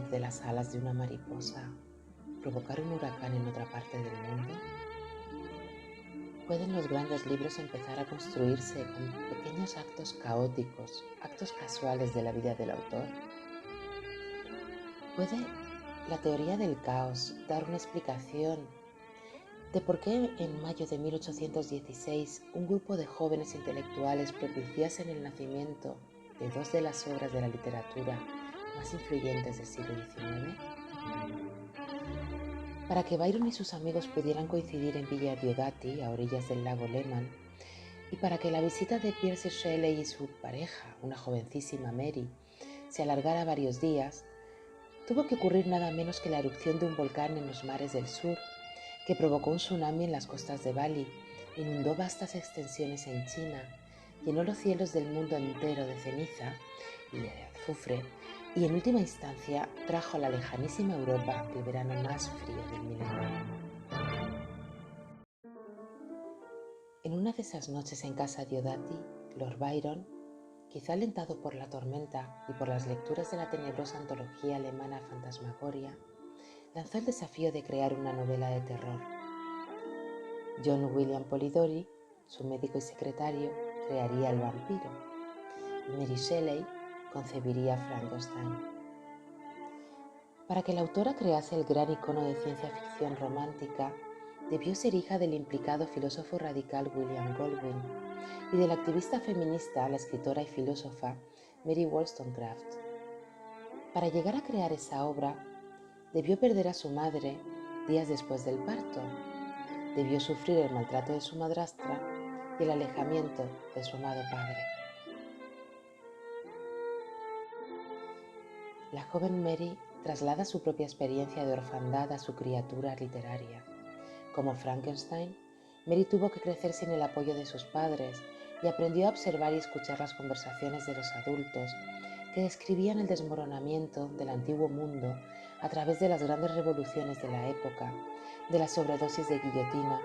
salir de las alas de una mariposa, provocar un huracán en otra parte del mundo? ¿Pueden los grandes libros empezar a construirse con pequeños actos caóticos, actos casuales de la vida del autor? ¿Puede la teoría del caos dar una explicación de por qué en mayo de 1816 un grupo de jóvenes intelectuales propiciasen el nacimiento de dos de las obras de la literatura más influyentes del siglo XIX? Para que Byron y sus amigos pudieran coincidir en Villa Diodati, a orillas del lago Leman, y para que la visita de Percy Shelley y su pareja, una jovencísima Mary, se alargara varios días, tuvo que ocurrir nada menos que la erupción de un volcán en los mares del sur, que provocó un tsunami en las costas de Bali, inundó vastas extensiones en China, llenó los cielos del mundo entero de ceniza y de azufre, y en última instancia trajo a la lejanísima Europa el verano más frío del milenio. En una de esas noches en casa Diodati, Lord Byron, quizá alentado por la tormenta y por las lecturas de la tenebrosa antología alemana Fantasmagoria, lanzó el desafío de crear una novela de terror. John William Polidori, su médico y secretario, crearía el vampiro, y Mary Shelley concebiría Frankenstein. Para que la autora crease el gran icono de ciencia ficción romántica, debió ser hija del implicado filósofo radical William Goldwyn y de la activista feminista, la escritora y filósofa Mary Wollstonecraft. Para llegar a crear esa obra, debió perder a su madre días después del parto, debió sufrir el maltrato de su madrastra y el alejamiento de su amado padre. La joven Mary traslada su propia experiencia de orfandad a su criatura literaria. Como Frankenstein, Mary tuvo que crecer sin el apoyo de sus padres y aprendió a observar y escuchar las conversaciones de los adultos que describían el desmoronamiento del antiguo mundo a través de las grandes revoluciones de la época, de la sobredosis de guillotina,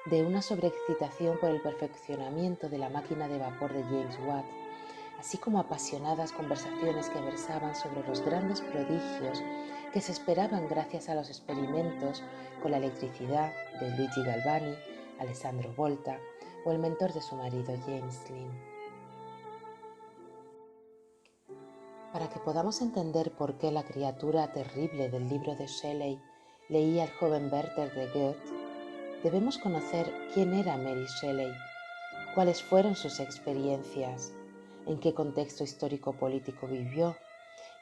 de una sobreexcitación por el perfeccionamiento de la máquina de vapor de James Watt, así como apasionadas conversaciones que versaban sobre los grandes prodigios que se esperaban gracias a los experimentos con la electricidad de Luigi Galvani, Alessandro Volta o el mentor de su marido James Lind. Para que podamos entender por qué la criatura terrible del libro de Shelley leía al joven Werther de Goethe, debemos conocer quién era Mary Shelley, cuáles fueron sus experiencias, en qué contexto histórico-político vivió,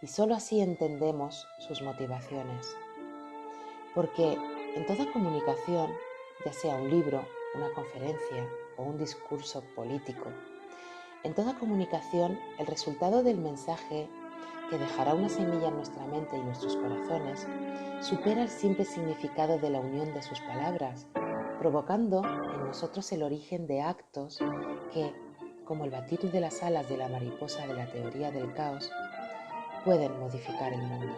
y sólo así entendemos sus motivaciones. Porque en toda comunicación, ya sea un libro, una conferencia o un discurso político, en toda comunicación el resultado del mensaje que dejará una semilla en nuestra mente y nuestros corazones supera el simple significado de la unión de sus palabras, provocando en nosotros el origen de actos que, como el batir de las alas de la mariposa de la teoría del caos, pueden modificar el mundo.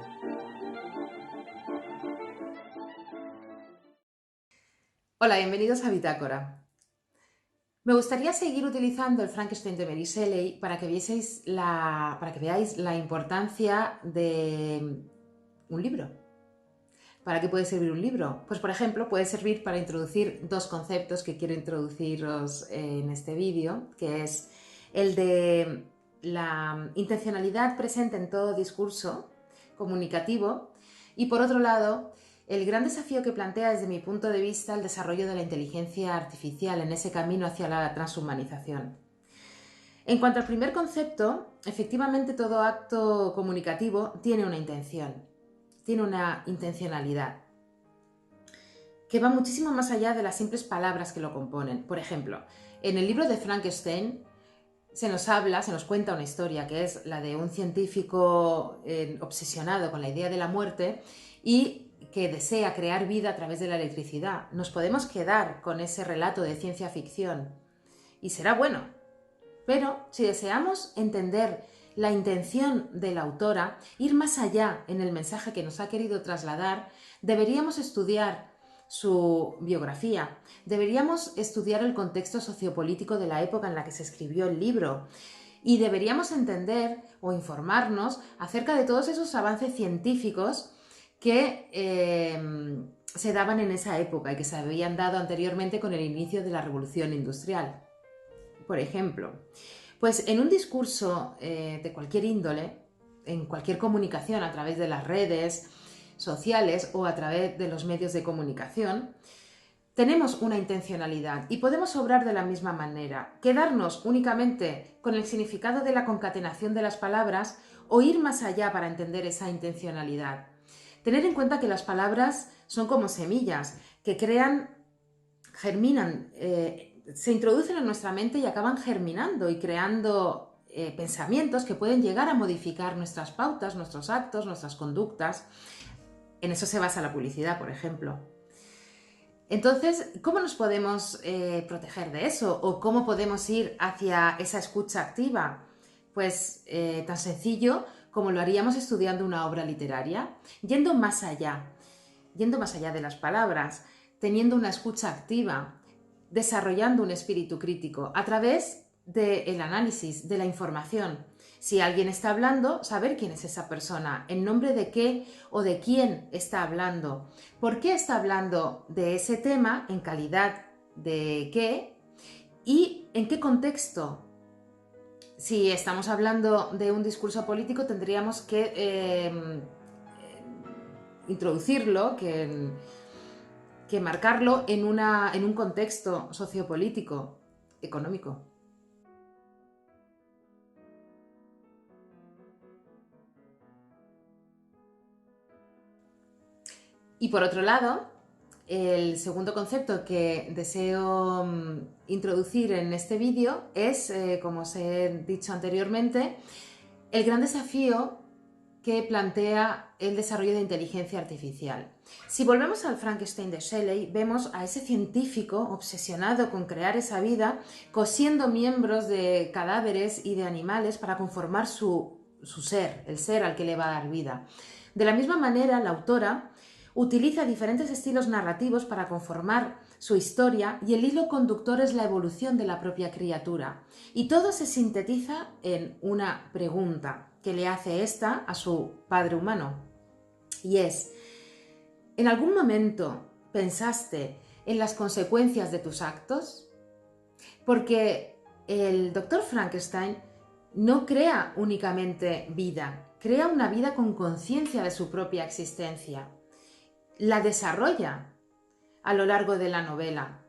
Hola, bienvenidos a Bitácora. Me gustaría seguir utilizando el Frankenstein de Mary Shelley para que veáis la importancia de un libro. ¿Para qué puede servir un libro? Pues por ejemplo, puede servir para introducir dos conceptos que quiero introduciros en este vídeo, que es el de la intencionalidad presente en todo discurso comunicativo y por otro lado, el gran desafío que plantea desde mi punto de vista el desarrollo de la inteligencia artificial en ese camino hacia la transhumanización. En cuanto al primer concepto, efectivamente todo acto comunicativo tiene una intención, tiene una intencionalidad, que va muchísimo más allá de las simples palabras que lo componen. Por ejemplo, en el libro de Frankenstein se nos cuenta una historia que es la de un científico obsesionado con la idea de la muerte y que desea crear vida a través de la electricidad. Nos podemos quedar con ese relato de ciencia ficción y será bueno, pero si deseamos entender la intención de la autora, ir más allá en el mensaje que nos ha querido trasladar, deberíamos estudiar su biografía, deberíamos estudiar el contexto sociopolítico de la época en la que se escribió el libro y deberíamos entender o informarnos acerca de todos esos avances científicos que se daban en esa época y que se habían dado anteriormente con el inicio de la Revolución Industrial. Por ejemplo, pues en un discurso de cualquier índole, en cualquier comunicación a través de las redes sociales o a través de los medios de comunicación, tenemos una intencionalidad y podemos obrar de la misma manera, quedarnos únicamente con el significado de la concatenación de las palabras o ir más allá para entender esa intencionalidad. Tener en cuenta que las palabras son como semillas que crean, germinan, se introducen en nuestra mente y acaban germinando y creando pensamientos que pueden llegar a modificar nuestras pautas, nuestros actos, nuestras conductas. En eso se basa la publicidad, por ejemplo. Entonces, ¿cómo nos podemos proteger de eso? ¿O cómo podemos ir hacia esa escucha activa? Pues tan sencillo como lo haríamos estudiando una obra literaria, yendo más allá de las palabras, teniendo una escucha activa, desarrollando un espíritu crítico a través del análisis, de la información. Si alguien está hablando, saber quién es esa persona, en nombre de qué o de quién está hablando, por qué está hablando de ese tema, en calidad de qué y en qué contexto. Si estamos hablando de un discurso político, tendríamos que introducirlo, que marcarlo en un contexto sociopolítico, económico. Y por otro lado, el segundo concepto que deseo introducir en este vídeo es, como os he dicho anteriormente, el gran desafío que plantea el desarrollo de inteligencia artificial. Si volvemos al Frankenstein de Shelley, vemos a ese científico obsesionado con crear esa vida, cosiendo miembros de cadáveres y de animales para conformar su ser, el ser al que le va a dar vida. De la misma manera, la autora utiliza diferentes estilos narrativos para conformar su historia y el hilo conductor es la evolución de la propia criatura. Y todo se sintetiza en una pregunta que le hace esta a su padre humano. Y es, ¿en algún momento pensaste en las consecuencias de tus actos? Porque el doctor Frankenstein no crea únicamente vida, crea una vida con conciencia de su propia existencia. La desarrolla a lo largo de la novela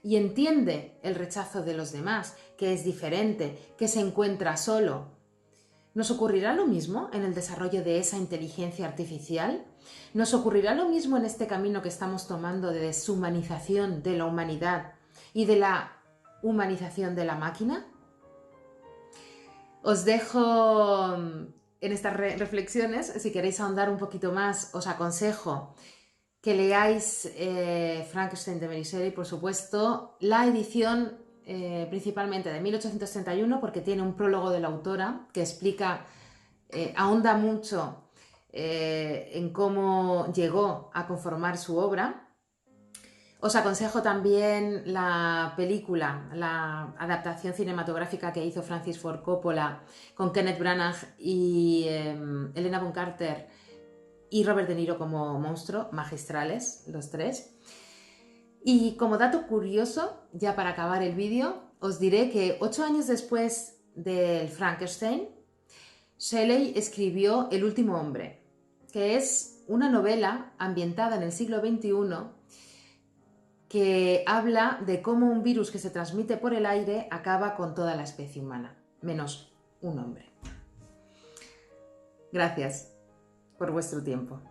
y entiende el rechazo de los demás, que es diferente, que se encuentra solo. ¿Nos ocurrirá lo mismo en el desarrollo de esa inteligencia artificial? ¿Nos ocurrirá lo mismo en este camino que estamos tomando de deshumanización de la humanidad y de la humanización de la máquina? Os dejo en estas reflexiones. Si queréis ahondar un poquito más, os aconsejo que leáis Frankenstein de Mary Shelley, por supuesto, la edición principalmente de 1831, porque tiene un prólogo de la autora que explica, ahonda mucho en cómo llegó a conformar su obra. Os aconsejo también la película, la adaptación cinematográfica que hizo Francis Ford Coppola con Kenneth Branagh y Helena Bonham Carter y Robert De Niro como monstruo, magistrales los tres. Y como dato curioso, ya para acabar el vídeo, os diré que 8 años después del Frankenstein, Shelley escribió El último hombre, que es una novela ambientada en el siglo XXI que habla de cómo un virus que se transmite por el aire acaba con toda la especie humana, menos un hombre. Gracias por vuestro tiempo.